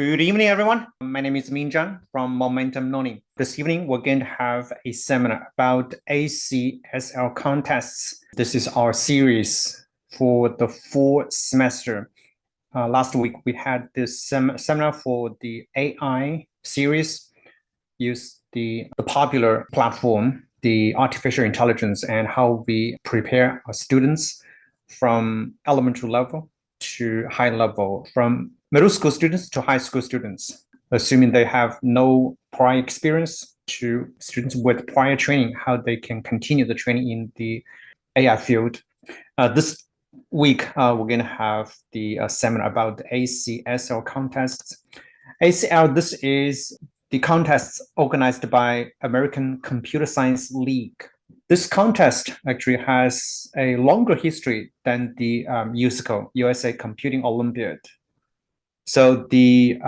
Good evening, everyone. My name is Minzhang from Momentum Learning. This evening, we're going to have a seminar about ACSL contests. This is our series for the fall semester. Last week, we had this seminar for the AI series, use the popular platform, the artificial intelligence, and how we prepare our students from elementary level to high level, from middle school students to high school students, assuming they have no prior experience, to students with prior training, how they can continue the training in the AI field. This week, we're going to have the seminar about the ACSL contests. ACL, this is the contests organized by American Computer Science League. This contest actually has a longer history than the USCO, USA Computing Olympiad. So the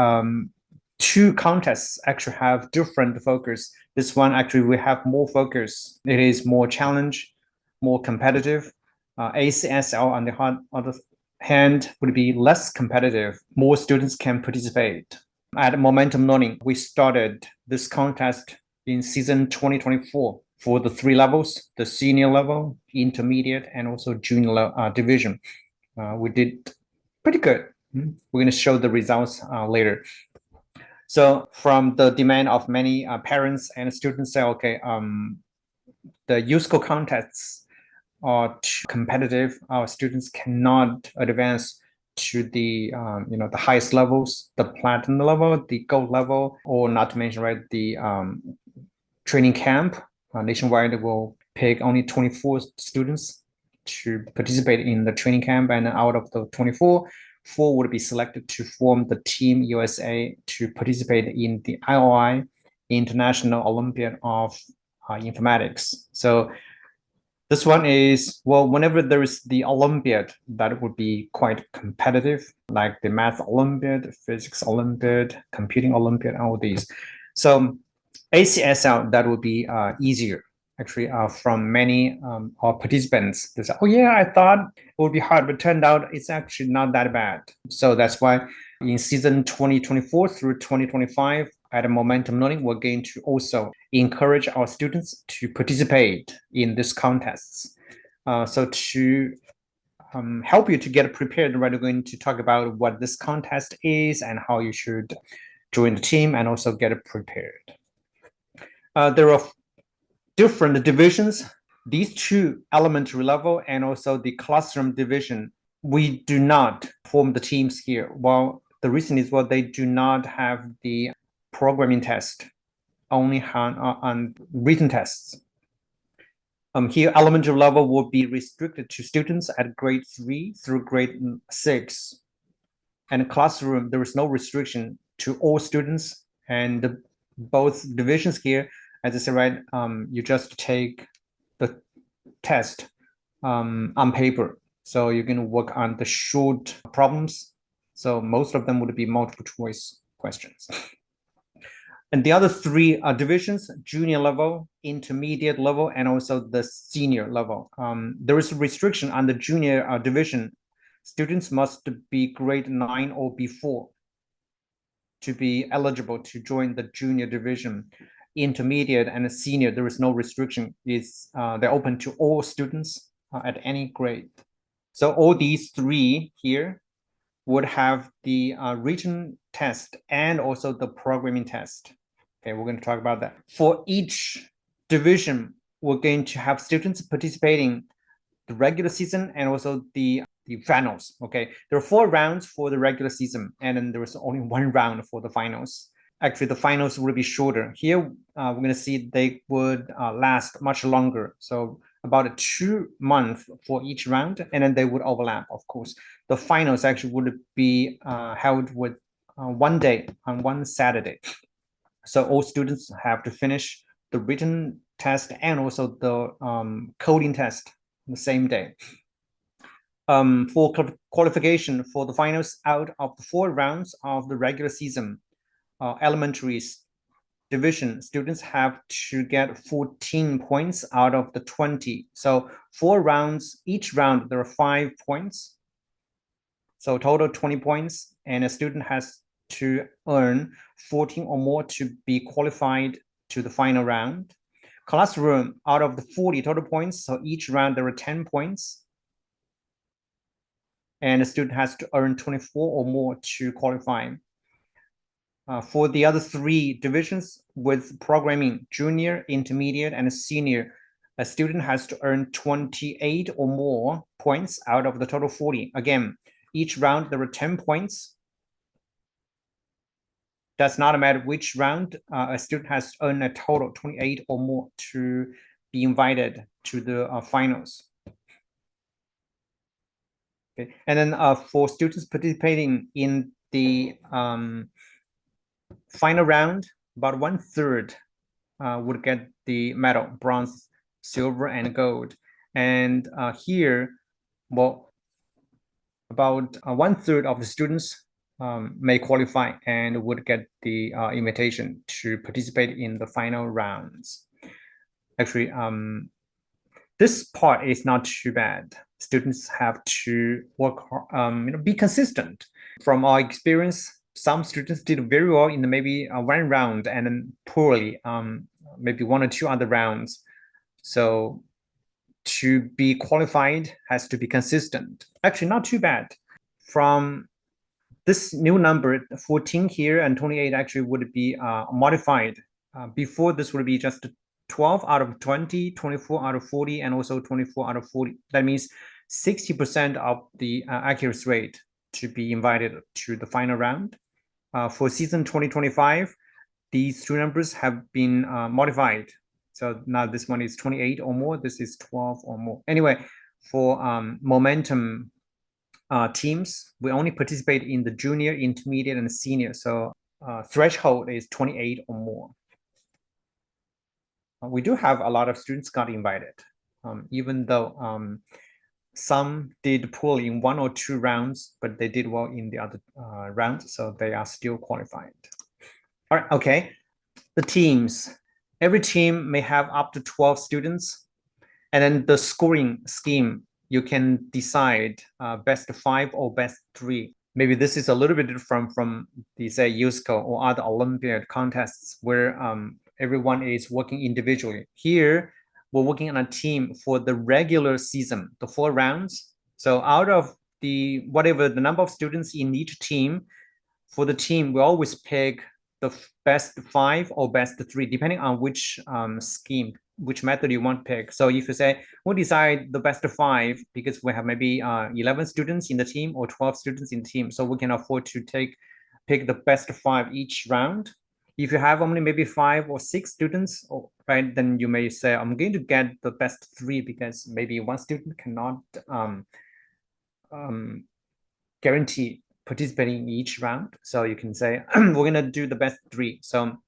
two contests actually have different focus. This one actually we have more focus. It is more challenge, more competitive. ACSL on the other hand would be less competitive. More students can participate. At Momentum Learning, we started this contest in season 2024 for the three levels: the senior level, intermediate, and also junior division. We did pretty good. We're going to show the results later. So from the demand of many parents and students say, okay, the USCO contests are too competitive. Our students cannot advance to the the highest levels, the platinum level, the gold level, or not to mention the training camp. Nationwide will pick only 24 students to participate in the training camp, and out of the 24, 4 would be selected to form the Team USA to participate in the IOI, International Olympiad of Informatics. So this one is, well, whenever there is the Olympiad, that would be quite competitive, like the Math Olympiad, Physics Olympiad, Computing Olympiad, all these. So ACSL, that would be easier. Actually, from many our participants, they say, oh yeah, I thought it would be hard, but turned out it's actually not that bad. So that's why in season 2024 through 2025 at Momentum Learning, we're going to also encourage our students to participate in these contests. So to help you to get prepared, we're going to talk about what this contest is and how you should join the team and also get prepared. There are different divisions. These two, elementary level and also the classroom division, we do not form the teams here. Well, the reason is, well, they do not have the programming test, only on written tests. Here, elementary level will be restricted to students at grade 3 through grade 6. And classroom, there is no restriction to all students. And both divisions here, as I said, you just take the test on paper. So you can work on the short problems. So most of them would be multiple choice questions. And the other three divisions, junior level, intermediate level, and also the senior level. There is a restriction on the junior division. Students must be grade 9 or before to be eligible to join the junior division. Intermediate and senior, there is no restriction. They're open to all students at any grade. So all these three here would have the written test and also the programming test. Okay, we're going to talk about that. For each division, we're going to have students participating the regular season and also the finals. Okay, there are 4 rounds for the regular season, and then there is only 1 round for the finals. Actually, the finals will be shorter. Here, we're going to see they would last much longer. So about 2 months for each round, and then they would overlap, of course. The finals actually would be held with 1 day on 1 Saturday. So all students have to finish the written test and also the coding test the same day. For qualification for the finals, out of the 4 rounds of the regular season, elementary division students have to get 14 points out of the 20. So 4 rounds, each round there are 5 points. So total 20 points, and a student has to earn 14 or more to be qualified to the final round. Classroom, out of the 40 total points, so each round there are 10 points. And the student has to earn 24 or more to qualify. For the other three divisions with programming, junior, intermediate, and senior, a student has to earn 28 or more points out of the total 40. Again, each round there are 10 points. Does not matter which round, a student has to earn a total 28 or more to be invited to the finals. Okay. And then for students participating in the final round, about 1/3 would get the medal, bronze, silver, and gold. And here, well, about 1/3 of the students may qualify and would get the invitation to participate in the final rounds. Actually, this part is not too bad. Students have to work hard, be consistent. From our experience, some students did very well in maybe one round and then poorly, maybe one or two other rounds. So to be qualified has to be consistent. Actually, not too bad. From this new number, 14 here and 28 actually would be modified. Before this would be just 12 out of 20, 24 out of 40, and also 24 out of 40. That means 60% of the accuracy rate to be invited to the final round. For season 2025, these two numbers have been modified. So now this one is 28 or more, this is 12 or more. Anyway, for momentum teams, we only participate in the junior, intermediate, and senior. So threshold is 28 or more. We do have a lot of students got invited, even though some did poorly in one or two rounds, but they did well in the other rounds, so they are still qualified. All right, okay. The teams. Every team may have up to 12 students, and then the scoring scheme, you can decide best of 5 or best 3. Maybe this is a little bit different from the, say, USCO or other Olympiad contests where everyone is working individually. Here, we're working on a team for the regular season, the 4 rounds. So out of the whatever the number of students in each team, for the team, we always pick the best 5 or best 3, depending on which scheme, which method you want to pick. So if you say, we'll decide the best 5 because we have maybe 11 students in the team or 12 students in the team, so we can afford to pick the best 5 each round. If you have only maybe 5 or 6 students, right, then you may say, I'm going to get the best 3 because maybe one student cannot guarantee participating in each round. So you can say, we're going to do the best 3. So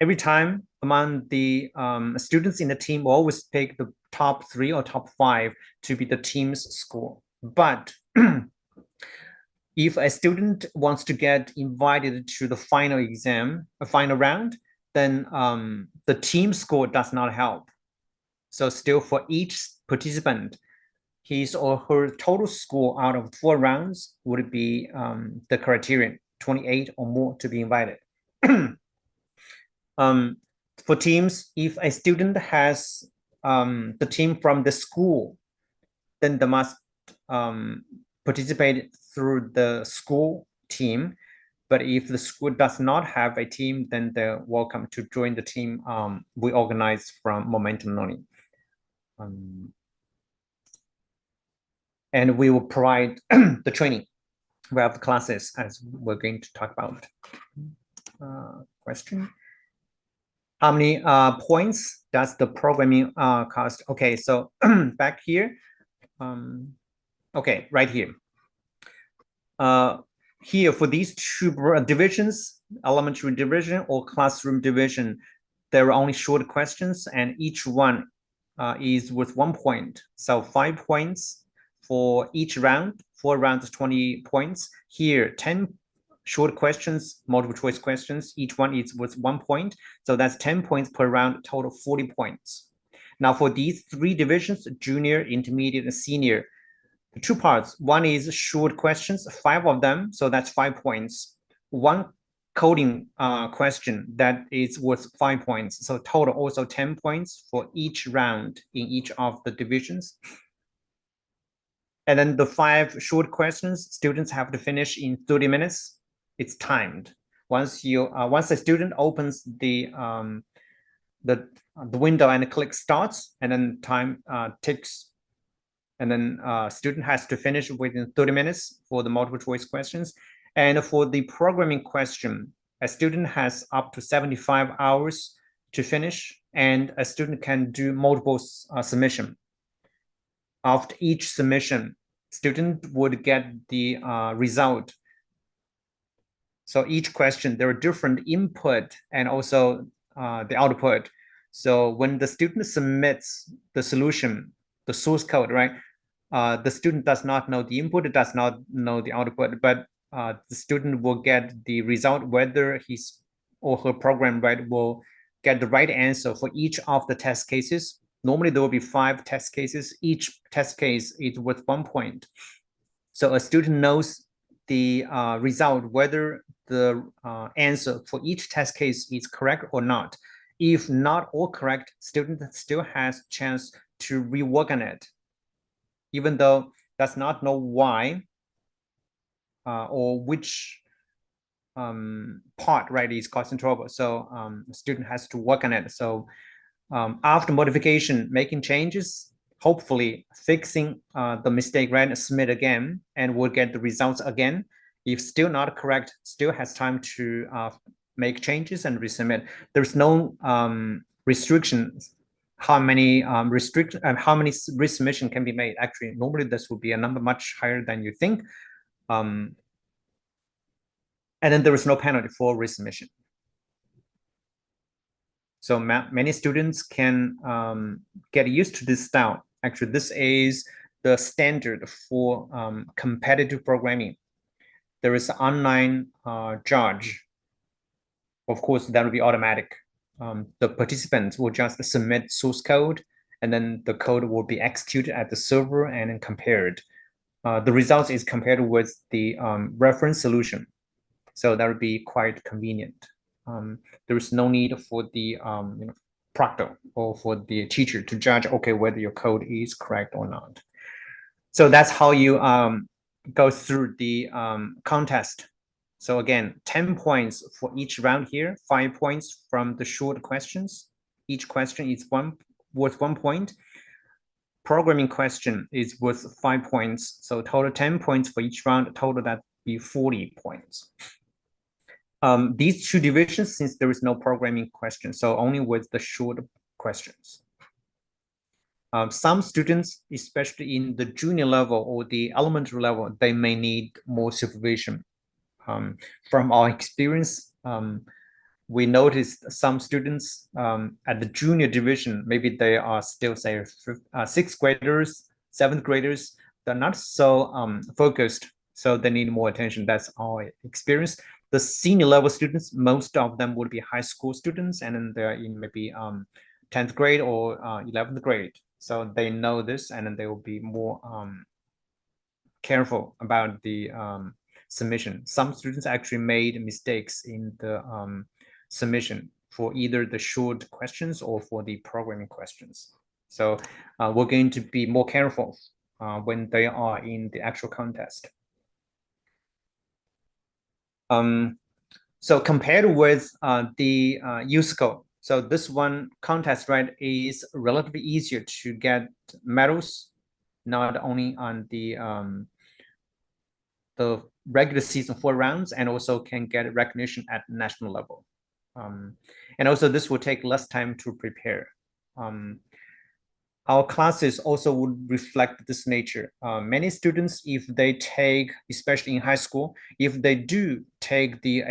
every time among the students in the team, we'll always pick the top 3 or top 5 to be the team's score. But if a student wants to get invited to the final exam, a final round, then the team score does not help. So still for each participant, his or her total score out of 4 rounds would be the criterion, 28 or more to be invited. For teams, if a student has the team from the school, then they must participate through the school team. But if the school does not have a team, then they're welcome to join the team we organize from Momentum Learning. And we will provide the training. We have the classes as we're going to talk about. Question. How many points does the programming cost? Okay, so back here. Okay, right here. Here for these 2 divisions, elementary division or classroom division, there are only short questions and each one is worth 1 point. So 5 points for each round, 4 rounds, 20 points. Here, 10 short questions, multiple choice questions. Each one is worth 1 point. So that's 10 points per round, total 40 points. Now for these 3 divisions, junior, intermediate, and senior, 2 parts. One is short questions, 5 of them, so that's 5 points. one coding question that is worth 5 points. So total also 10 points for each round in each of the divisions. And then the 5 short questions, students have to finish in 30 minutes. It's timed. Once the student opens the window and click starts, and then time ticks, and then student has to finish within 30 minutes for the multiple choice questions. And for the programming question, a student has up to 75 hours to finish, and a student can do multiple submission. After each submission, student would get the result. So each question, there are different input and also the output. So when the student submits the solution, the source code, right? The student does not know the input, does not know the output, but the student will get the result, whether his or her program, right, will get the right answer for each of the test cases. Normally, there will be 5 test cases. Each test case is worth 1 point. So a student knows the result, whether the answer for each test case is correct or not. If not all correct, student still has chance to rework on it, even though does not know why or which part, right, is causing trouble. So the student has to work on it. So after modification, making changes, hopefully fixing the mistake, right, submit again, and we'll get the results again. If still not correct, still has time to make changes and resubmit. There's no restrictions how many resubmission can be made. Actually, normally this would be a number much higher than you think. And then there is no penalty for resubmission. So many students can get used to this style. Actually, this is the standard for competitive programming. There is an online judge. Of course, that will be automatic. The participants will just submit source code, and then the code will be executed at the server and then compared. The results is compared with the reference solution. So that would be quite convenient. There is no need for the proctor or for the teacher to judge, okay, whether your code is correct or not. So that's how you go through the contest. So again, 10 points for each round here, 5 points from the short questions. Each question is worth 1 point. Programming question is worth 5 points. So total 10 points for each round, total that be 40 points. These 2 divisions, since there is no programming question, so only with the short questions. Some students, especially in the junior level or the elementary level, they may need more supervision. From our experience, we noticed some students at the junior division, maybe they are still, say, 6th graders, 7th graders, they're not so focused, so they need more attention. That's our experience. The senior level students, most of them would be high school students, and then they're in maybe 10th grade or 11th grade. So they know this, and then they will be more careful about the submission. Some students actually made mistakes in the submission for either the short questions or for the programming questions. So we're going to be more careful when they are in the actual contest. So compared with the USCO, so this one contest, right, is relatively easier to get medals, not only on the regular season 4 rounds, and also can get recognition at national level. And also this will take less time to prepare. Our classes also would reflect this nature. Many students, if they take, especially in high school, if they do take the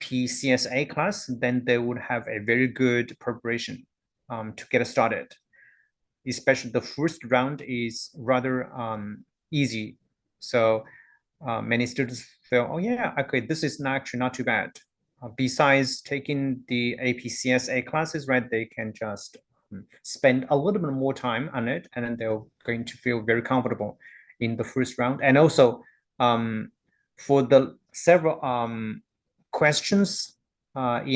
ACSL class, then they would have a very good preparation to get started. Especially the first round is rather easy. So many students feel, oh yeah, okay, this is actually not too bad. Besides taking the ACSL classes, right, they can just spend a little bit more time on it, and then they're going to feel very comfortable in the first round. And also for the several questions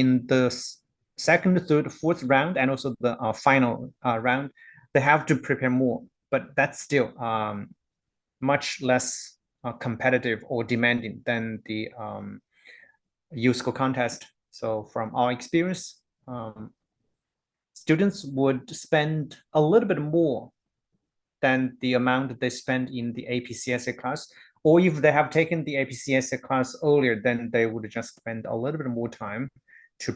in the second, third, fourth round, and also the final round, they have to prepare more, but that's still much less competitive or demanding than the U-School contest. So from our experience, students would spend a little bit more than the amount they spend in the APCSA class. Or if they have taken the APCSA class earlier, then they would just spend a little bit more time to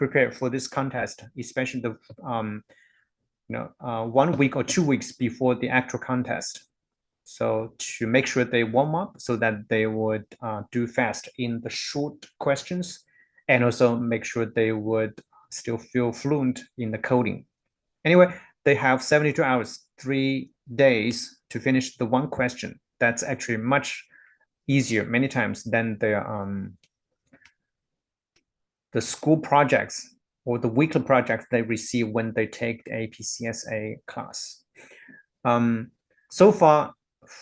prepare for this contest, especially the 1 week or 2 weeks before the actual contest. So to make sure they warm up so that they would do fast in the short questions, and also make sure they would still feel fluent in the coding. Anyway, they have 72 hours, 3 days to finish the one question. That's actually much easier many times than the school projects or the weekly projects they receive when they take the APCSA class. So far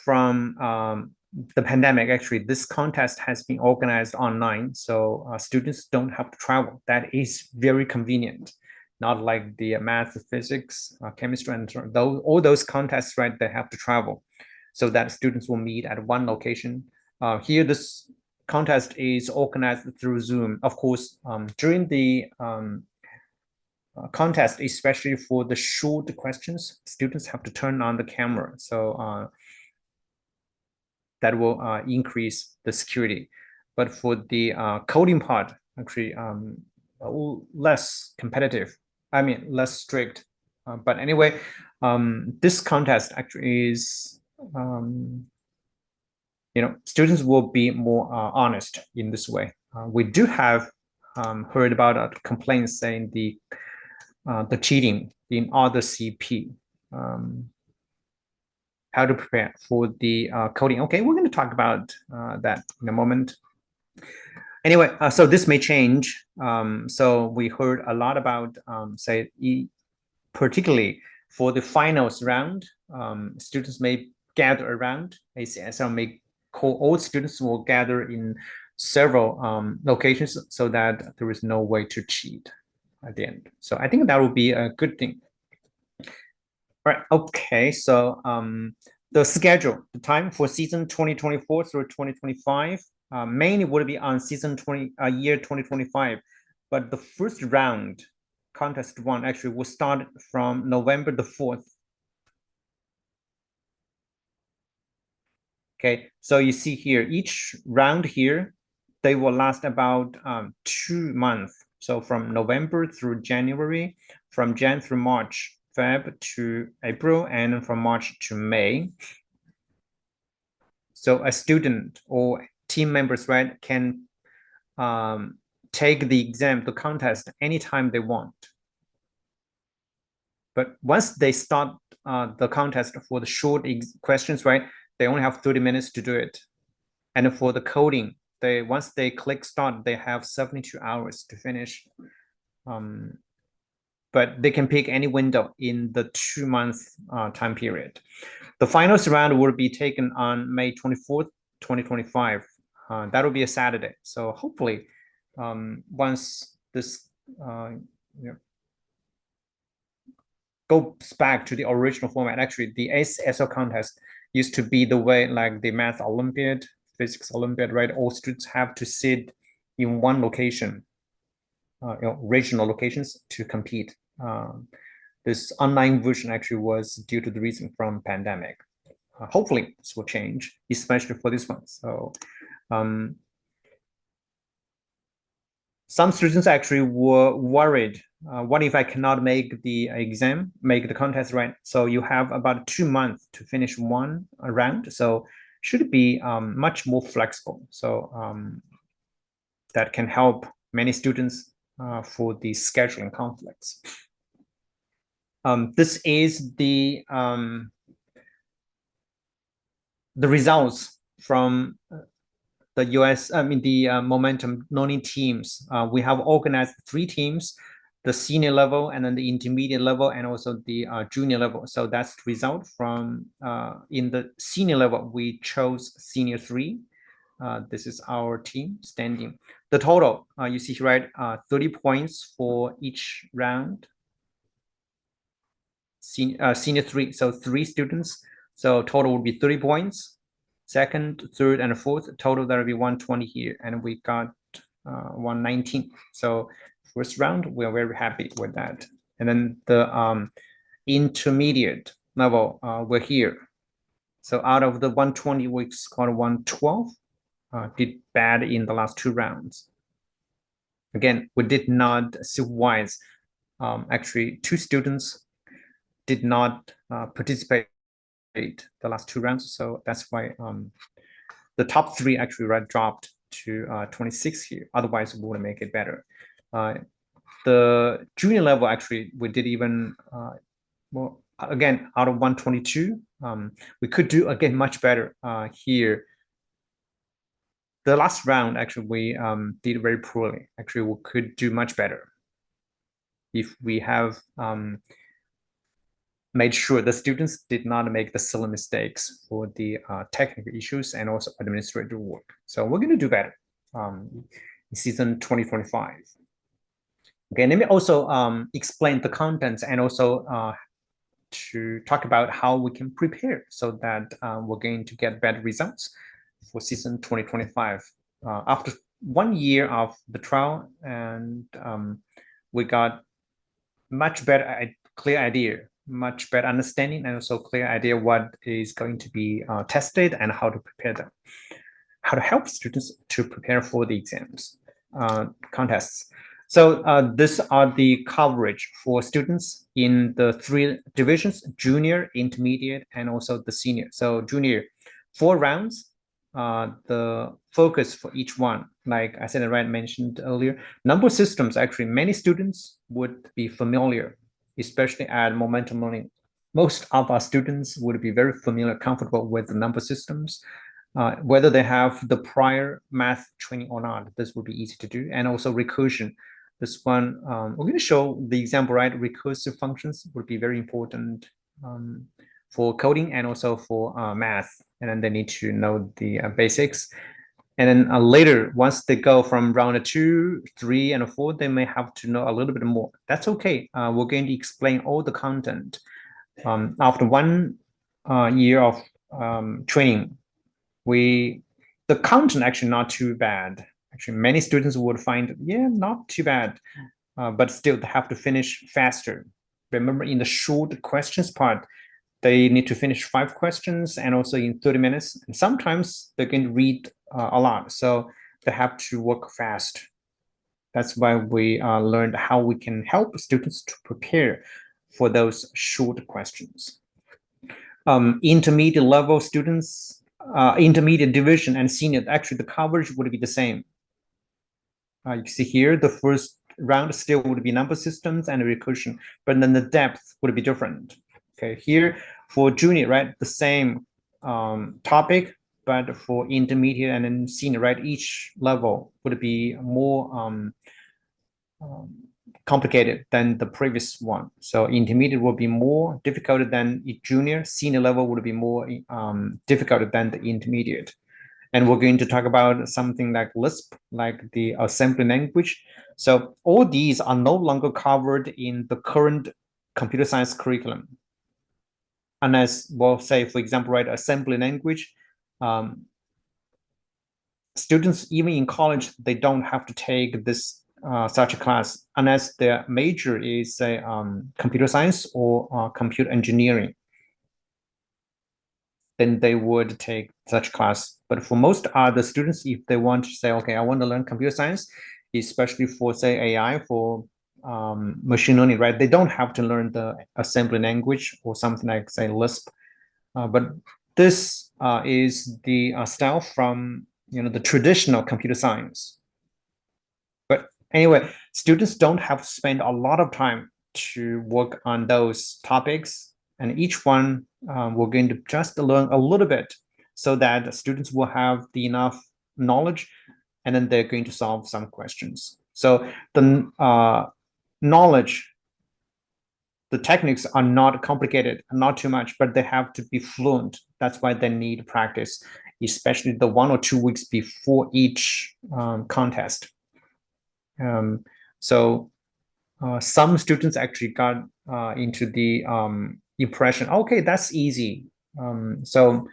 from the pandemic, actually, this contest has been organized online, so students don't have to travel. That is very convenient, not like the math, physics, chemistry, and all those contests, right? They have to travel, so that students will meet at one location. Here, this contest is organized through Zoom. Of course, during the contest, especially for the short questions, students have to turn on the camera. So that will increase the security. But for the coding part, actually less competitive. I mean, less strict. But anyway, this contest actually is, students will be more honest in this way. We do have heard about complaints saying the cheating in other CP. How to prepare for the coding. Okay, we're going to talk about that in a moment. Anyway, so this may change. So we heard a lot about, say, particularly for the finals round, students may gather around. ACSL may call all students will gather in several locations so that there is no way to cheat at the end. So I think that would be a good thing. All right. Okay. So the schedule, the time for season 2024 through 2025, mainly would be on year 2025. But the first round, contest one, actually will start from November the 4th. Okay. So you see here, each round here, they will last about 2 months. So from November through January, from Jan through March, Feb to April, and from March to May. So a student or team members, right, can take the exam, the contest, anytime they want. But once they start the contest for the short questions, right, they only have 30 minutes to do it. And for the coding, once they click start, they have 72 hours to finish. But they can pick any window in the 2-month time period. The finals round will be taken on May 24th, 2025. That will be a Saturday. So hopefully, once this goes back to the original format, actually, the ACSL contest used to be the way like the math Olympiad, physics Olympiad, right? All students have to sit in one location, regional locations to compete. This online version actually was due to the reason from pandemic. Hopefully this will change, especially for this one. So some students actually were worried, what if I cannot make the exam, make the contest, right? So you have about 2 months to finish one round. So should be much more flexible. So that can help many students for the scheduling conflicts. This is the results from the Momentum Learning teams. We have organized 3 teams, the senior level, and then the intermediate level, and also the junior level. So that's the result from, in the senior level, we chose senior 3. This is our team standing. the total, you see here, right? 30 points for each round. Senior 3, so 3 students. So total would be 30 points. Second, third, and fourth, total that would be 120 here. And we got 119. So first round, we're very happy with that. And then the intermediate level, we're here. So out of the 120, we scored 112. Did bad in the last 2 rounds. Again, we did not supervise. Actually, 2 students did not participate the last 2 rounds, so that's why the top 3 actually dropped to 26 here. Otherwise, we would make it better. The junior level, actually, we did even more. Again, out of 122, we could do again much better here. The last round, actually, we did very poorly. Actually, we could do much better if we have made sure the students did not make the silly mistakes for the technical issues and also administrative work. So we're going to do better in season 2025. Okay, let me also explain the contents and also to talk about how we can prepare so that we're going to get better results for season 2025. After 1 year of the trial, and we got much better, clear idea, much better understanding, and also clear idea what is going to be tested and how to prepare them, how to help students to prepare for the exams, contests. So these are the coverage for students in the 3 divisions: junior, intermediate, and also the senior. So junior, 4 rounds. The focus for each one, like I said, mentioned earlier, number systems, actually many students would be familiar, especially at momentum learning. Most of our students would be very familiar, comfortable with the number systems. Whether they have the prior math training or not, this would be easy to do. And also recursion. This one, we're going to show the example, right? Recursive functions would be very important for coding and also for math. And then they need to know the basics. And then later, once they go from round 2, 3, and 4, they may have to know a little bit more. That's okay. We're going to explain all the content. After 1 year of training, the content actually not too bad. Actually, many students would find, yeah, not too bad, but still they have to finish faster. Remember, in the short questions part, they need to finish 5 questions and also in 30 minutes. And sometimes they can read a lot, so they have to work fast. That's why we learned how we can help students to prepare for those short questions. Intermediate level students, intermediate division and senior, actually the coverage would be the same. You can see here, the first round still would be number systems and recursion, but then the depth would be different. Okay, here for junior, right, the same topic, but for intermediate and then senior, right, each level would be more complicated than the previous one. So intermediate will be more difficult than junior. Senior level would be more difficult than the intermediate. And we're going to talk about something like Lisp, like the assembly language. So all these are no longer covered in the current computer science curriculum. Unless, we'll say, for example, right, assembly language, students, even in college, they don't have to take this such a class unless their major is say computer science or computer engineering. Then they would take such class. But for most other students, if they want to say, okay, I want to learn computer science, especially for say AI, for machine learning, right? They don't have to learn the assembly language or something like say Lisp. But this is the style from the traditional computer science. But anyway, students don't have to spend a lot of time to work on those topics, and each one we're going to just learn a little bit so that students will have the enough knowledge, and then they're going to solve some questions. So the knowledge, the techniques are not complicated, not too much, but they have to be fluent. That's why they need practice, especially the 1 or 2 weeks before each contest. So some students actually got into the impression, okay, that's easy. So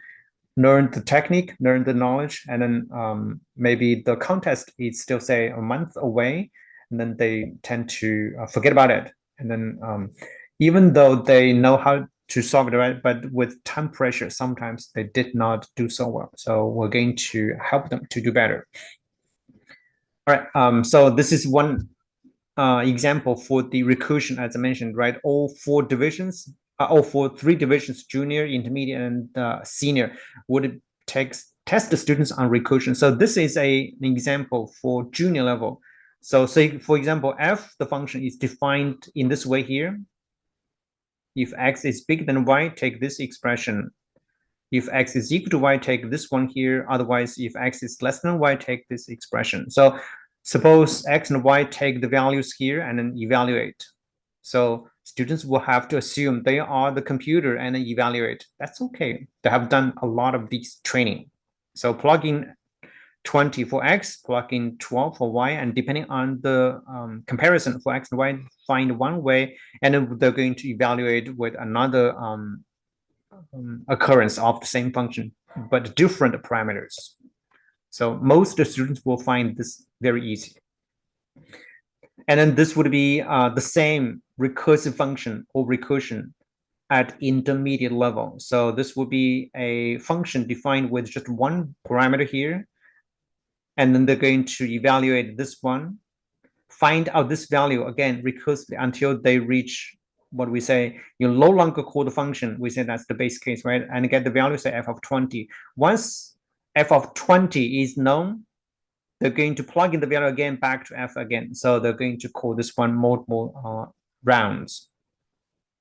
learn the technique, learn the knowledge, and then maybe the contest is still say a month away, and then they tend to forget about it. And then even though they know how to solve it, right, but with time pressure, sometimes they did not do so well. So we're going to help them to do better. All right. So this is one example for the recursion, as I mentioned, right? All four divisions, all for three divisions, junior, intermediate, and senior, would test the students on recursion. So this is an example for junior level. So say, for example, f, the function is defined in this way here. If x is bigger than y, take this expression. If x is equal to y, take this one here. Otherwise, if x is less than y, take this expression. So suppose x and y take the values here and then evaluate. So students will have to assume they are the computer and then evaluate. That's okay. They have done a lot of these training. So plug in 20 for x, plug in 12 for y, and depending on the comparison for x and y, find one way, and then they're going to evaluate with another occurrence of the same function, but different parameters. So most students will find this very easy. And then this would be the same recursive function or recursion at intermediate level. So this would be a function defined with just one parameter here. And then they're going to evaluate this one, find out this value again recursively until they reach what we say, you no longer call the function. We say that's the base case, right? And get the value, say f of 20. Once f of 20 is known, they're going to plug in the value again back to f again. So they're going to call this one multiple rounds.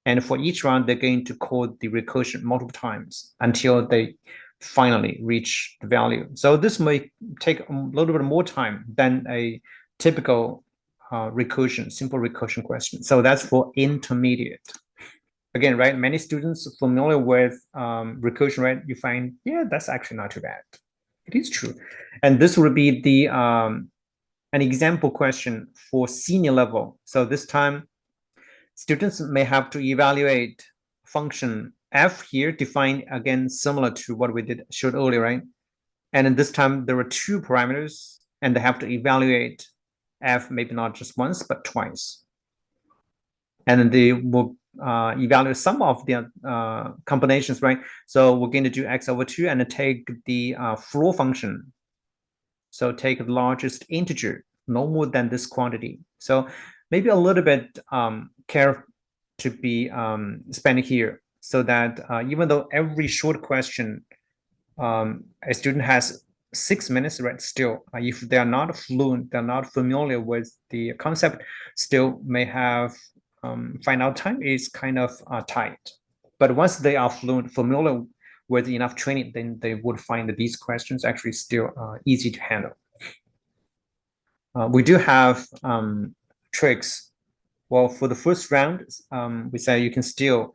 And for each round, they're going to call the recursion multiple times until they finally reach the value. So this may take a little bit more time than a typical recursion, simple recursion question. So that's for intermediate. Again, right, many students familiar with recursion, right, you find, yeah, that's actually not too bad. It is true. And this would be the an example question for senior level. So this time, students may have to evaluate function f here, defined again similar to what we did showed earlier, right? And then this time there are two parameters, and they have to evaluate f maybe not just once but twice. And then they will evaluate some of the combinations, right? So we're going to do x over 2 and take the floor function. So take the largest integer, no more than this quantity. So maybe a little bit care to be spent here, so that even though every short question a student has 6 minutes, right? Still, if they are not fluent, they're not familiar with the concept, still may have find out time is kind of tight. But once they are fluent, familiar with enough training, then they would find that these questions actually still easy to handle. We do have tricks. Well, for the first round, we say you can still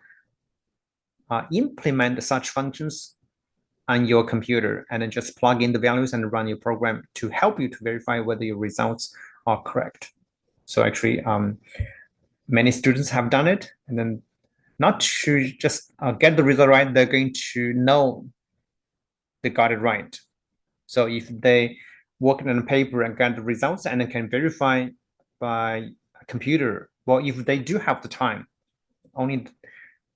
implement such functions on your computer and then just plug in the values and run your program to help you to verify whether your results are correct. So actually, many students have done it, and then not to just get the result right, they're going to know they got it right. So if they work on a paper and get the results and then can verify by a computer, well, if they do have the time, only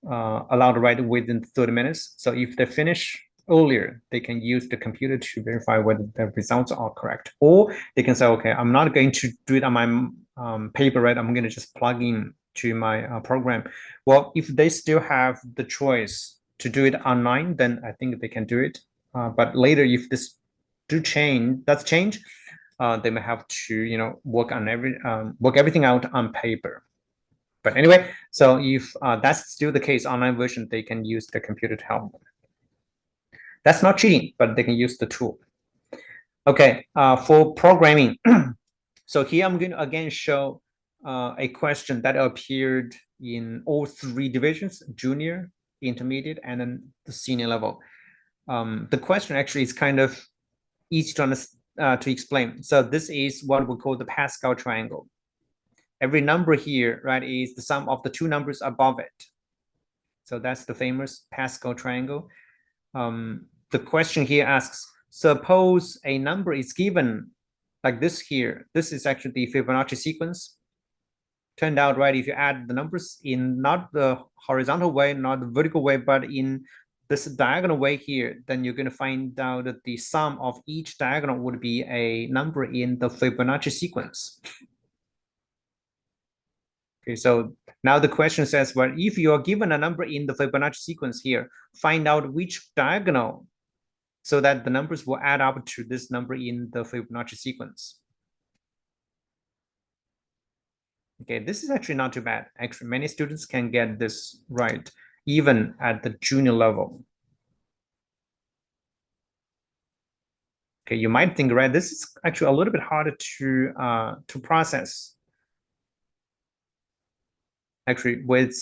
allowed to write within 30 minutes. So if they finish earlier, they can use the computer to verify whether the results are correct. Or they can say, okay, I'm not going to do it on my paper, right? I'm going to just plug in to my program. Well, if they still have the choice to do it online, then I think they can do it. But later, if this does change, they may have to, work on work everything out on paper. But anyway, so if that's still the case, online version, they can use the computer to help them. That's not cheating, but they can use the tool. Okay, for programming. So here I'm going to again show a question that appeared in all three divisions, junior, intermediate, and then the senior level. The question actually is kind of easy to to explain. So this is what we call the Pascal triangle. Every number here, right, is the sum of the two numbers above it. So that's the famous Pascal triangle. The question here asks, suppose a number is given like this here. This is actually the Fibonacci sequence. Turned out, right, if you add the numbers in not the horizontal way, not the vertical way, but in this diagonal way here, then you're going to find out that the sum of each diagonal would be a number in the Fibonacci sequence. Okay, so now the question says, well, if you are given a number in the Fibonacci sequence here, find out which diagonal so that the numbers will add up to this number in the Fibonacci sequence. Okay, this is actually not too bad. Actually, many students can get this right, even at the junior level. Okay, you might think, right, this is actually a little bit harder to process. Actually, with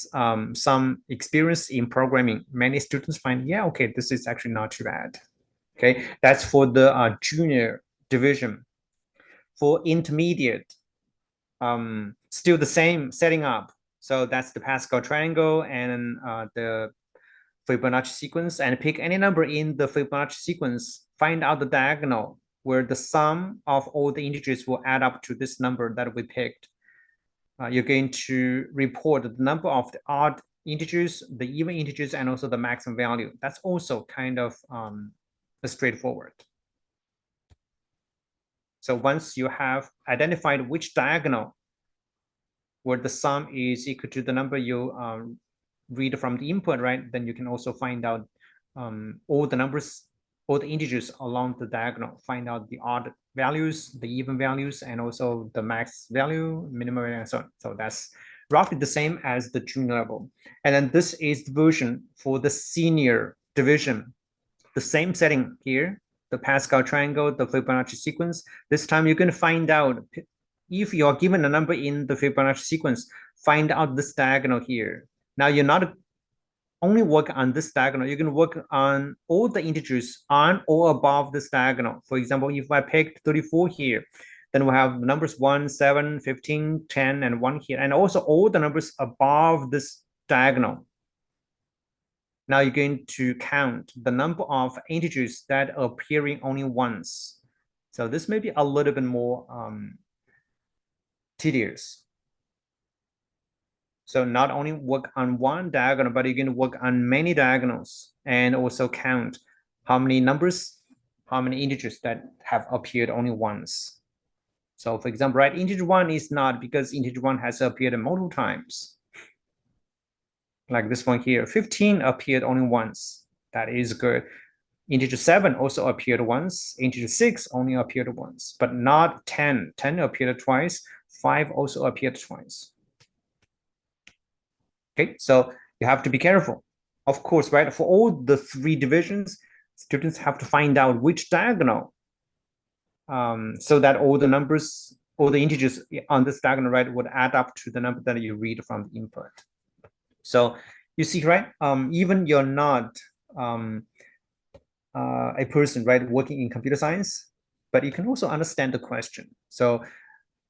some experience in programming, many students find, yeah, okay, this is actually not too bad. Okay, that's for the junior division. For intermediate, still the same setting up. So that's the Pascal triangle and the Fibonacci sequence, and pick any number in the Fibonacci sequence, find out the diagonal where the sum of all the integers will add up to this number that we picked. You're going to report the number of the odd integers, the even integers, and also the maximum value. That's also kind of straightforward. So once you have identified which diagonal where the sum is equal to the number you read from the input, right? Then you can also find out all the numbers, all the integers along the diagonal, find out the odd values, the even values, and also the max value, minimum value, and so on. So that's roughly the same as the junior level. And then this is the version for the senior division. The same setting here, the Pascal triangle, the Fibonacci sequence. This time you're going to find out if you're given a number in the Fibonacci sequence, find out this diagonal here. Now you're not only work on this diagonal, you can work on all the integers on or above this diagonal. For example, if I picked 34 here, then we have the numbers 1, 7, 15, 10, and 1 here, and also all the numbers above this diagonal. Now you're going to count the number of integers that are appearing only once. So this may be a little bit more tedious. So not only work on one diagonal, but you can work on many diagonals and also count how many numbers, how many integers that have appeared only once. So for example, right, integer 1 is not, because integer 1 has appeared multiple times. Like this one here, 15 appeared only once. That is good. Integer 7 also appeared once. Integer 6 only appeared once, but not 10. 10 appeared twice. 5 also appeared twice. Okay, so you have to be careful. Of course, right, for all the three divisions, students have to find out which diagonal so that all the numbers, all the integers on this diagonal, right, would add up to the number that you read from the input. So you see, right, even you're not a person, right, working in computer science, but you can also understand the question. So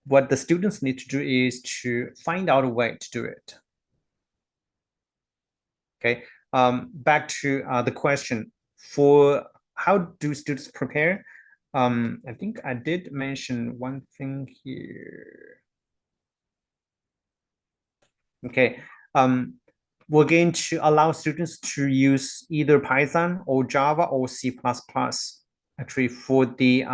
what the students need to do is to find out a way to do it. Okay, back to the question for how do students prepare? I think I did mention one thing here. Okay, we're going to allow students to use either Python or Java or C++. Actually, for the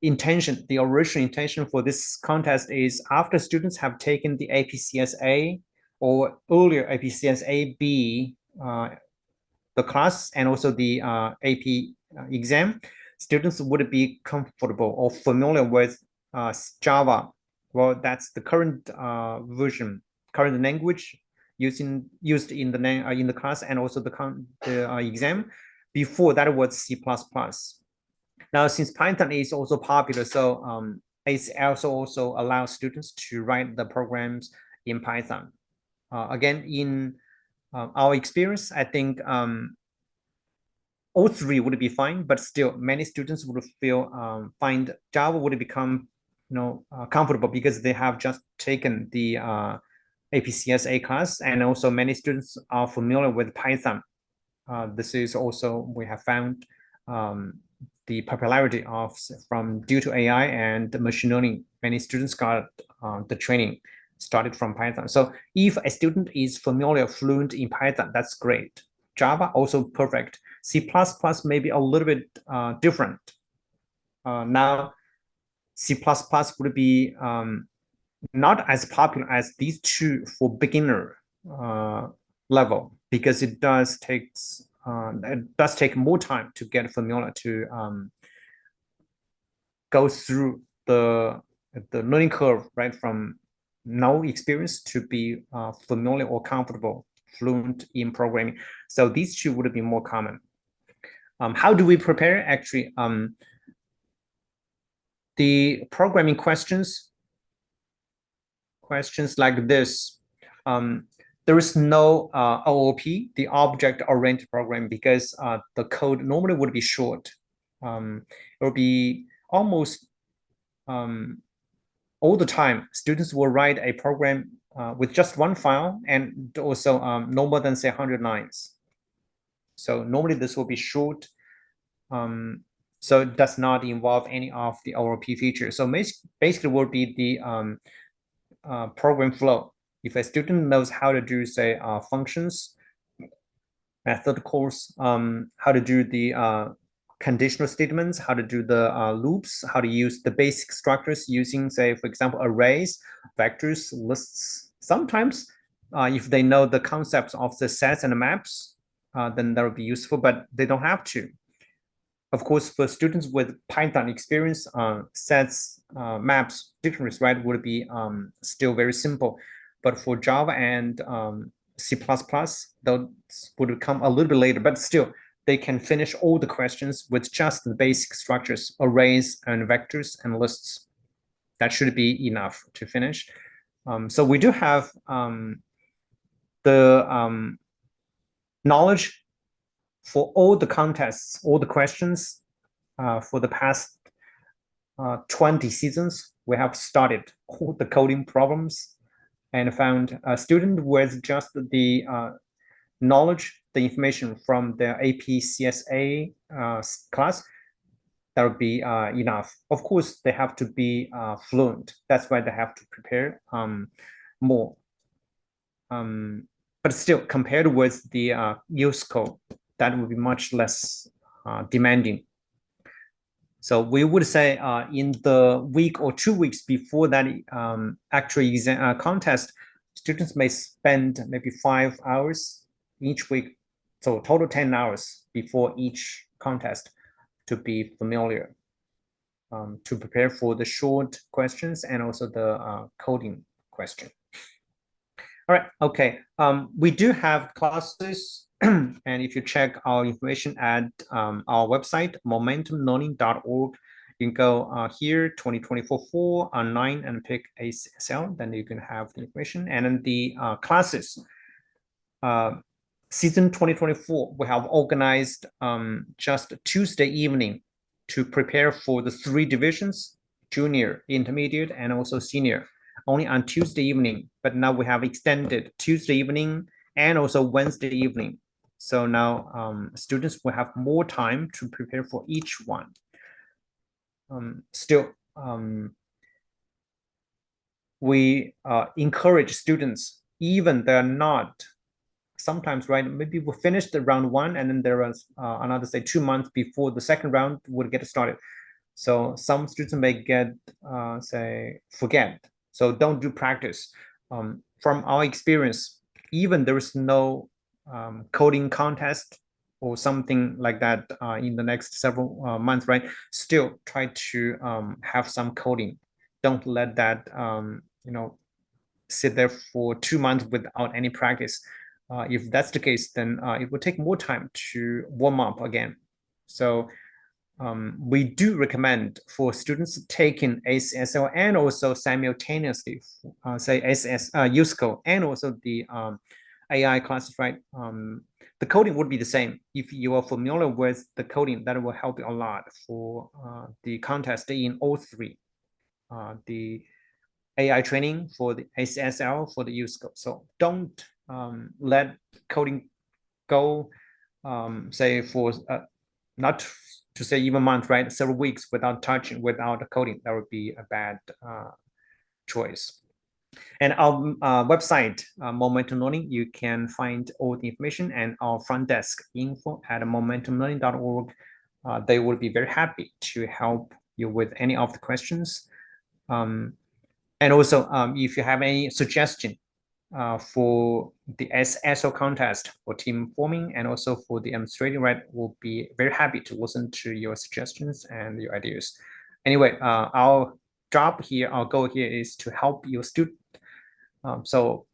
intention, the original intention for this contest is after students have taken the APCSA or earlier APCSA-B the class and also the AP exam, students would be comfortable or familiar with Java. Well, that's the current version, current language used in the class and also the exam. Before that was C++. Now, since Python is also popular, so ACSL also allows students to write the programs in Python. Again, in our experience, I think all three would be fine, but still many students would feel find Java would become comfortable because they have just taken the APCSA class, and also many students are familiar with Python. This is also we have found the popularity of from due to AI and machine learning. Many students got the training started from Python. So if a student is familiar, fluent in Python, that's great. Java also perfect. C++ may be a little bit different. Now, C++ would be not as popular as these two for beginner level because it does take more time to get familiar to go through the learning curve, right, from no experience to be familiar or comfortable, fluent in programming. So these two would be more common. How do we prepare? Actually, the programming questions like this, there is no OOP, the object-oriented programming, because the code normally would be short. It will be almost all the time, students will write a program with just one file and also no more than say 100 lines. So normally this will be short. So it does not involve any of the OOP features. So basically will be the program flow. If a student knows how to do, say, functions, method calls, how to do the conditional statements, how to do the loops, how to use the basic structures using, say, for example, arrays, vectors, lists. Sometimes, if they know the concepts of the sets and the maps, then that would be useful, but they don't have to. Of course, for students with Python experience, sets, maps, dictionaries, right, would be still very simple. But for Java and C++, those would come a little bit later, but still, they can finish all the questions with just the basic structures, arrays and vectors and lists. That should be enough to finish. So we do have the knowledge for all the contests, all the questions for the past 20 seasons. We have studied all the coding problems and found a student with just the knowledge, the information from the APCSA class, that would be enough. Of course, they have to be fluent. That's why they have to prepare more. But still, compared with the use code, that would be much less demanding. So we would say in the week or 2 weeks before that actual exam contest, students may spend maybe 5 hours each week, so total 10 hours before each contest to be familiar, to prepare for the short questions and also the coding question. All right, okay. We do have classes, and if you check our information at our website, momentumlearning.org, you can go here, 2024 fall online and pick ACSL, then you can have the information. And then the classes, season 2024, we have organized just Tuesday evening to prepare for the 3 divisions, junior, intermediate, and also senior, only on Tuesday evening. But now we have extended Tuesday evening and also Wednesday evening. So now students will have more time to prepare for each one. Still, we encourage students, even they're not, sometimes, right, maybe we finished the round 1 and then there was another, say, 2 months before the second round would get started. So some students may get, say, forget. So don't do practice. From our experience, even there is no coding contest or something like that in the next several months, right? Still try to have some coding. Don't let that, sit there for 2 months without any practice. If that's the case, then it will take more time to warm up again. So we do recommend for students taking ACSL and also simultaneously, say USCO and also the AI classes, right? the coding would be the same. If you are familiar with the coding, that will help you a lot for the contest in all three. The AI training for the ACSL for the use scope. So don't let coding go, say for not to say even month, right? Several weeks without touching, without coding. That would be a bad choice. And our website, Momentum Learning, you can find all the information, and our front desk info at momentumlearning.org. They will be very happy to help you with any of the questions. And also, if you have any suggestion for the ACSL contest for team forming and also for the administrating, right, we'll be very happy to listen to your suggestions and your ideas. Anyway, our job here, our goal here is to help your student. So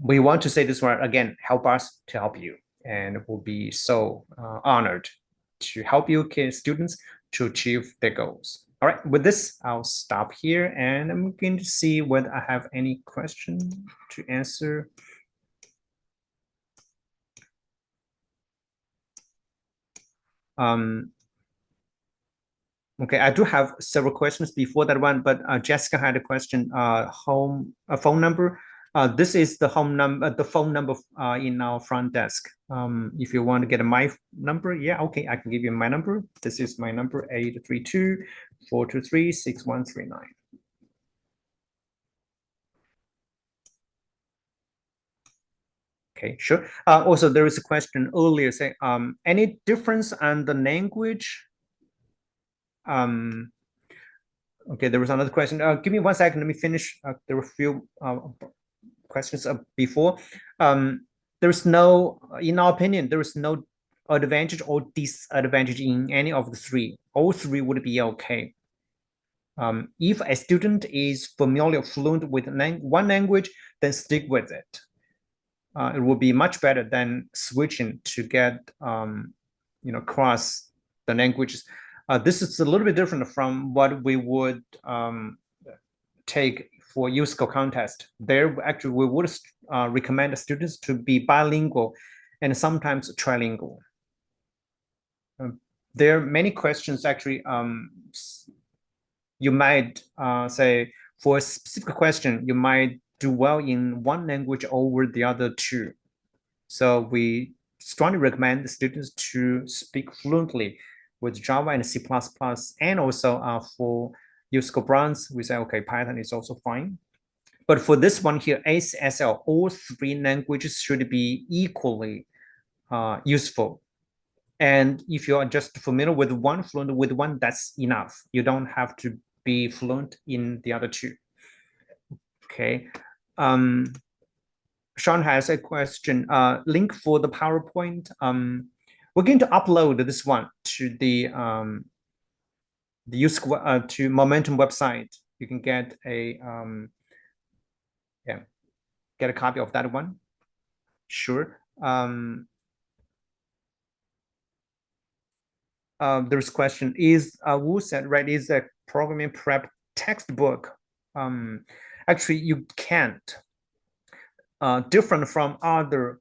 we want to say this word again, help us to help you. And we'll be so honored to help you students to achieve their goals. All right, with this, I'll stop here and I'm going to see whether I have any question to answer. Okay, I do have several questions before that one, but Jessica had a question, phone number. This is the phone number in our front desk. If you want to get my number, yeah, okay, I can give you my number. This is my number, 832-423-6139. Okay, sure. Also, there is a question earlier saying, any difference on the language? Okay, there was another question. Give me 1 second. Let me finish. There were a few questions before. There's no, in our opinion, there is no advantage or disadvantage in any of the three. All three would be okay. If a student is familiar, fluent with one language, then stick with it. It will be much better than switching to get, cross the languages. This is a little bit different from what we would take for USCO contest. There, actually, we would recommend students to be bilingual and sometimes trilingual. There are many questions, actually, you might say, for a specific question, you might do well in one language over the other two. So we strongly recommend the students to speak fluently with Java and C++, and also for USCO brands, we say, okay, Python is also fine. But for this one here, ACSL, all three languages should be equally useful. And if you are just familiar with one, fluent with one, that's enough. You don't have to be fluent in the other two. Okay. Sean has a question. Link for the PowerPoint. We're going to upload this one to the to Momentum website. You can get a get a copy of that one. Sure. There's question, is Wu said, right, is a programming prep textbook. Actually, you can't. Different from other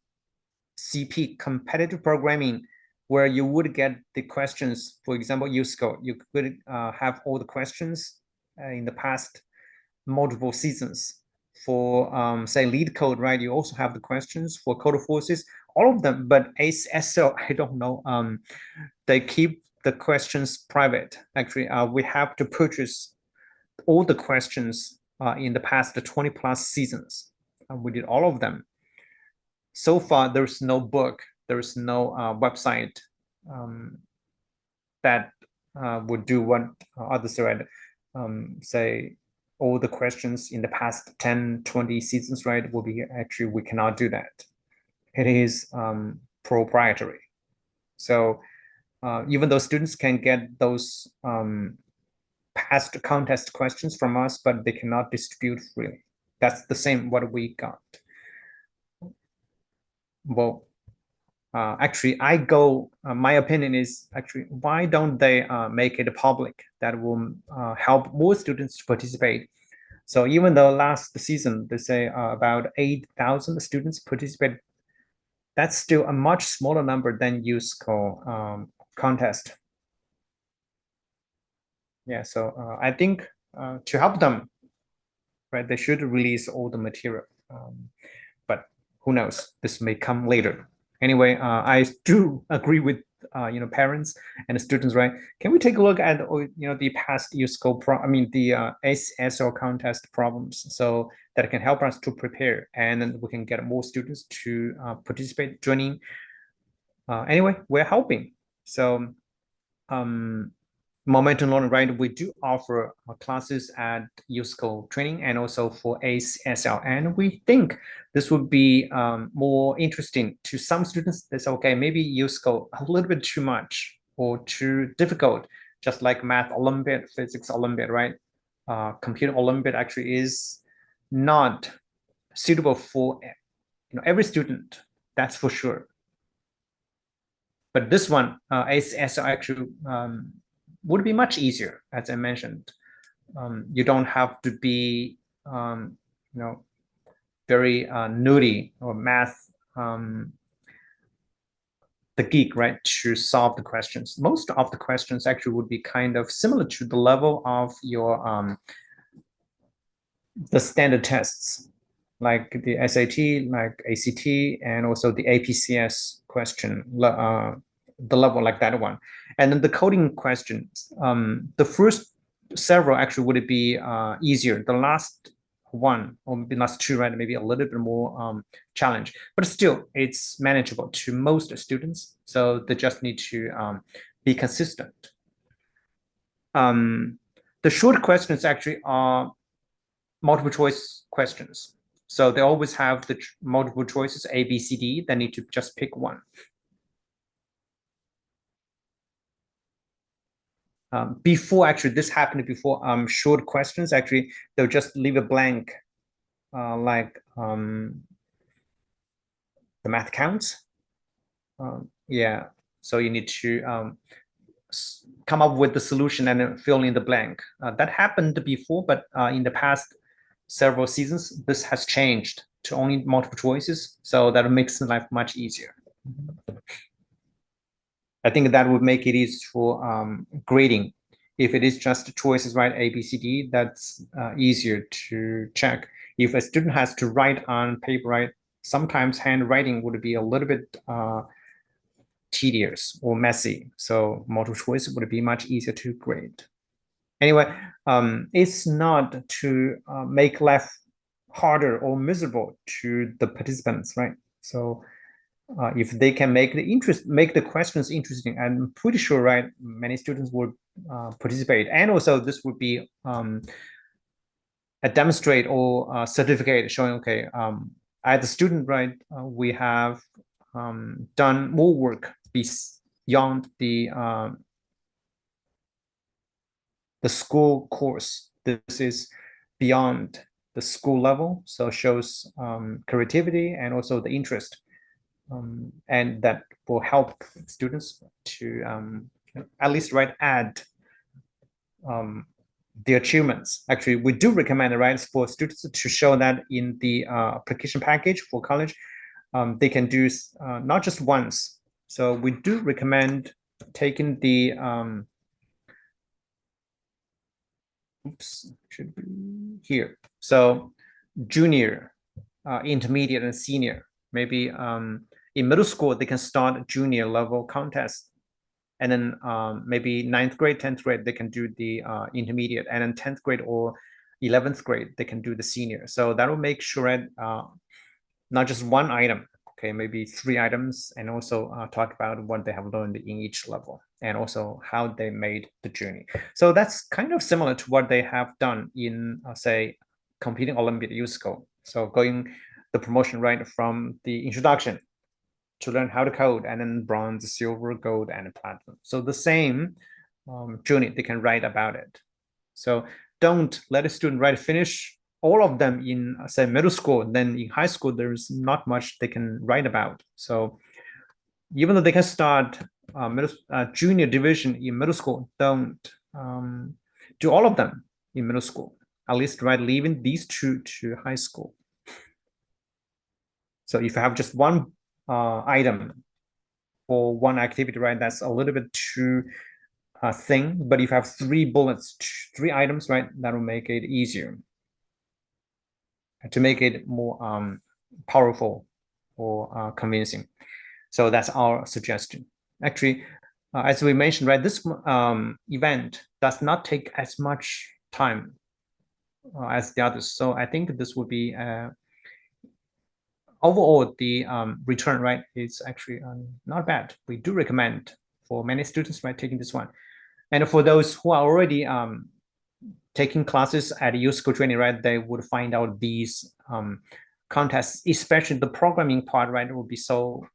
CP, competitive programming, where you would get the questions, for example, USCO, you could have all the questions in the past multiple seasons. For say lead code, right, you also have the questions for code forces, all of them, but ACSL, I don't know, they keep the questions private. Actually, we have to purchase all the questions in the past 20 plus seasons. We did all of them. So far, there's no book, there's no website that would do what others read, say all the questions in the past 10, 20 seasons, right, will be actually, we cannot do that. It is proprietary. So even though students can get those past contest questions from us, but they cannot distribute freely. That's the same what we got. Well, actually, my opinion is actually, why don't they make it public? That will help more students to participate. So even though last season, they say about 8,000 students participated, that's still a much smaller number than USCO contest. Yeah, so I think to help them, right, they should release all the material. But who knows? This may come later. Anyway, I do agree with parents and the students, right? Can we take a look at the past USCO the ACSL contest problems, so that can help us to prepare, and then we can get more students to participate, joining. Anyway, we're helping. So momentum learning, right? We do offer classes at USCO training and also for ACSL, and we think this would be more interesting to some students. They say, okay, maybe USCO a little bit too much or too difficult, just like math Olympiad, physics Olympiad, right? Computer Olympiad actually is not suitable for every student. That's for sure. But this one, ACSL actually would be much easier, as I mentioned. You don't have to be, very nerdy or math, the geek, right, to solve the questions. Most of the questions actually would be kind of similar to the level of your the standard tests, like the SAT, like ACT, and also the APCS question, the level like that one. And then the coding questions, the first several actually would be easier. The last one or the last two, right, maybe a little bit more challenge, but still it's manageable to most students. So they just need to be consistent. The short questions actually are multiple choice questions. So they always have the multiple choices, A, B, C, D. They need to just pick one. Before actually this happened before, short questions actually they'll just leave a blank, like the math counts. Yeah, so you need to come up with the solution and then fill in the blank. That happened before, but in the past several seasons, this has changed to only multiple choices. So that makes life much easier. I think that would make it easy for grading. If it is just choices, right, A, B, C, D, that's easier to check. If a student has to write on paper, right, sometimes handwriting would be a little bit tedious or messy. So multiple choice would be much easier to grade. Anyway, it's not to make life harder or miserable to the participants, right? So if they can make the questions interesting, I'm pretty sure, right, many students would participate. And also this would be a demonstrate or a certificate showing, okay, as a student, right, we have done more work beyond the school course. This is beyond the school level, so shows creativity and also the interest, and that will help students to at least add the achievements. Actually, we do recommend, right, for students to show that in the application package for college, they can do not just once. So we do recommend taking the oops, should be here. So junior, intermediate, and senior. Maybe in middle school, they can start junior level contest. And then maybe 9th grade, 10th grade, they can do the intermediate. And then 10th grade or 11th grade, they can do the senior. So that will make sure not just one item, okay, maybe 3 items, and also talk about what they have learned in each level and also how they made the journey. So that's kind of similar to what they have done in, say, competing Olympiad USCO. So going the promotion right from the introduction to learn how to code, and then bronze, silver, gold, and platinum. So the same journey they can write about it. So don't let a student finish all of them in, say, middle school. Then in high school, there's not much they can write about. So even though they can start junior division in middle school, don't do all of them in middle school. At least leaving these two to high school. So if you have just one item for one activity, right? That's a little bit too thin. But if you have 3 bullets, 3 items, right, that will make it easier to make it more powerful or convincing. So that's our suggestion. Actually, as we mentioned, right, this event does not take as much time as the others. So I think this would be overall the return, right, is actually not bad. We do recommend for many students, right, taking this one. And for those who are already taking classes at U School Training, right, they would find out these contests, especially the programming part, right, it will be so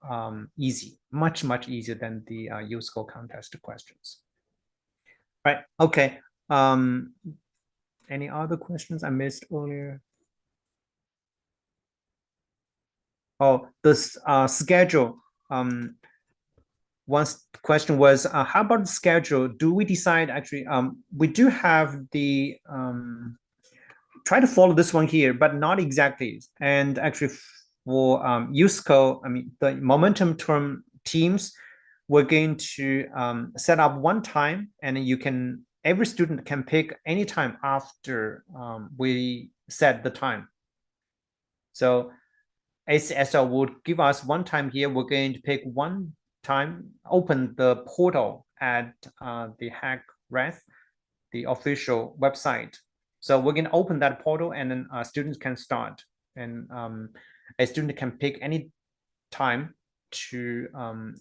easy, much easier than the U School contest questions. Right. Okay. Any other questions I missed earlier? Oh, this schedule. One question was, how about the schedule? Do we decide actually? We do have the try to follow this one here, but not exactly. And actually, for USCO, I mean the momentum term teams, we're going to set up one time, and you can every student can pick any time after we set the time. So ACSL would give us one time here. We're going to pick one time, open the portal at the HackRath, the official website. So we're going to open that portal, and then students can start. And a student can pick any time to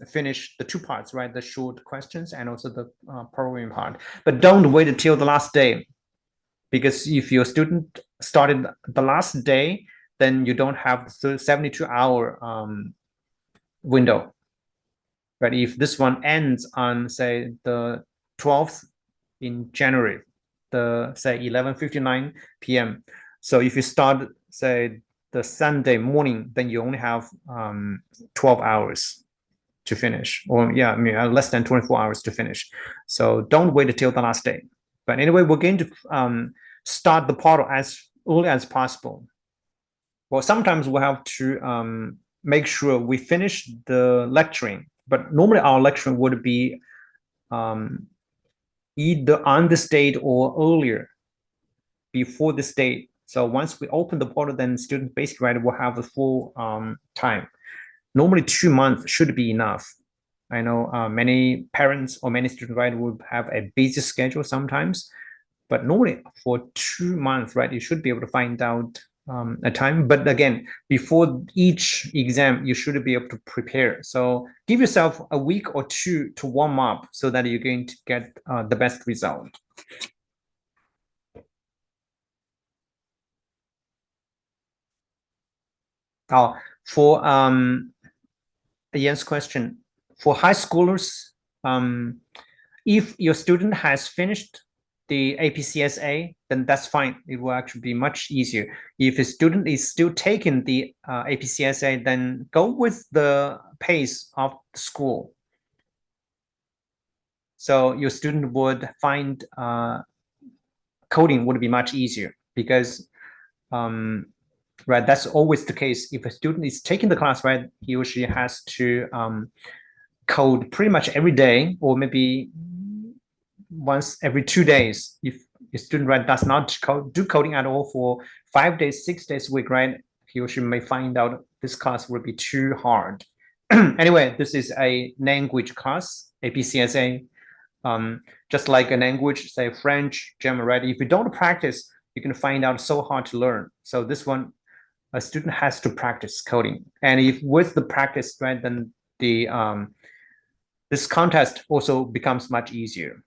finish the 2 parts, right? The short questions and also the programming part. But don't wait until the last day, because if your student started the last day, then you don't have the 72-hour window. But if this one ends on, say, the 12th in January, the say 11:59 p.m. So if you start, say, the Sunday morning, then you only have 12 hours to finish, or yeah, I mean less than 24 hours to finish. So don't wait until the last day. But anyway, we're going to start the portal as early as possible. Well, sometimes we have to make sure we finish the lecturing, but normally our lecturing would be either on this date or earlier, before this date. So once we open the portal, then students basically, right, will have the full time. Normally 2 months should be enough. I know many parents or many students, right, will have a busy schedule sometimes, but normally for 2 months, right, you should be able to find out a time. But again, before each exam, you should be able to prepare. So give yourself a week or 2 to warm up so that you're going to get the best result. For Ian's question, for high schoolers, if your student has finished the APCSA, then that's fine. It will actually be much easier. If a student is still taking the APCSA, then go with the pace of the school. So your student would find coding would be much easier, because right, that's always the case. If a student is taking the class, right, he or she has to code pretty much every day, or maybe once every 2 days. If a student, right, does not do coding at all for 5 days, 6 days a week, right, he or she may find out this class will be too hard. Anyway, this is a language class, APCSA. Just like a language, say French, German, right? If you don't practice, you can find out so hard to learn. So this one, a student has to practice coding. And if with the practice, right, then the this contest also becomes much easier.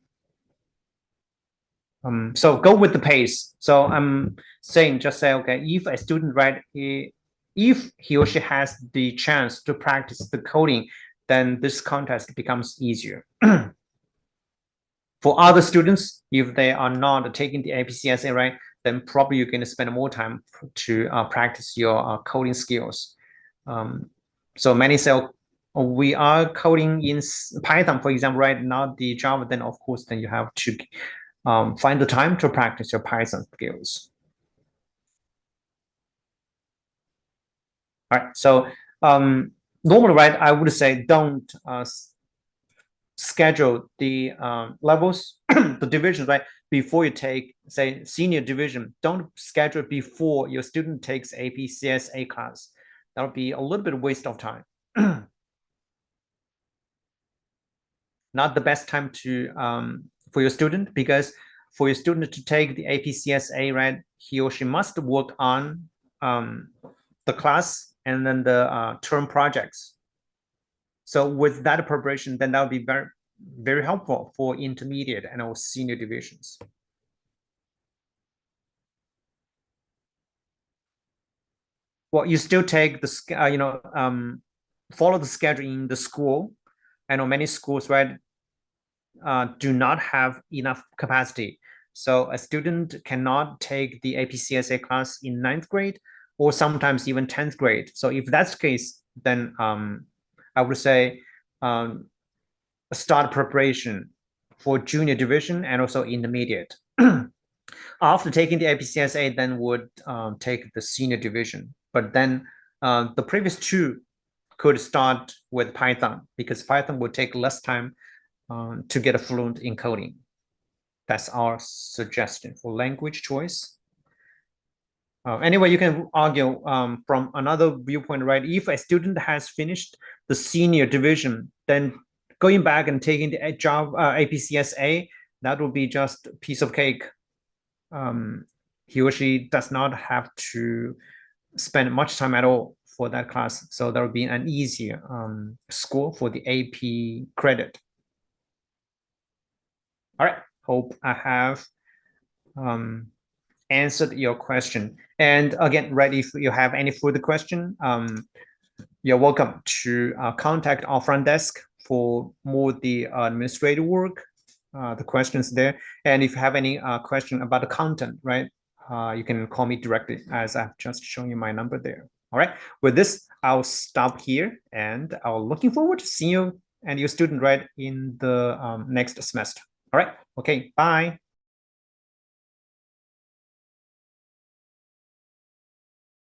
So go with the pace. So I'm saying, just say, okay, if a student, right, if he or she has the chance to practice the coding, then this contest becomes easier. For other students, if they are not taking the APCSA, right, then probably you're going to spend more time to practice your coding skills. So many say, oh, we are coding in Python, for example, right, not the Java, then of course, then you have to find the time to practice your Python skills. All right, so normally, right, I would say don't schedule the levels, the divisions, right, before you take, say, senior division. Don't schedule before your student takes APCSA class. That would be a little bit of waste of time. Not the best time to for your student, because for your student to take the APCSA, right, he or she must work on the class and then the term projects. So with that preparation, then that would be very, very helpful for intermediate and also senior divisions. Well, you still take the follow the schedule in the school. I know many schools, right, do not have enough capacity. So a student cannot take the APCSA class in 9th grade or sometimes even 10th grade. So if that's the case, then I would say start preparation for junior division and also intermediate. After taking the APCSA, then would take the senior division. But then the previous two could start with Python, because Python would take less time to get a fluent in coding. That's our suggestion for language choice. Anyway, you can argue from another viewpoint, right? If a student has finished the senior division, then going back and taking the Java APCSA, that would be just a piece of cake. He or she does not have to spend much time at all for that class. So that would be an easier score for the AP credit. All right, hope I have answered your question. And again, right, if you have any further question, you're welcome to contact our front desk for more the administrative work, the questions there. And if you have any question about the content, right, you can call me directly, as I've just shown you my number there. All right, with this, I'll stop here, and I'm looking forward to seeing you and your student, right, in the next semester. All right, okay, bye.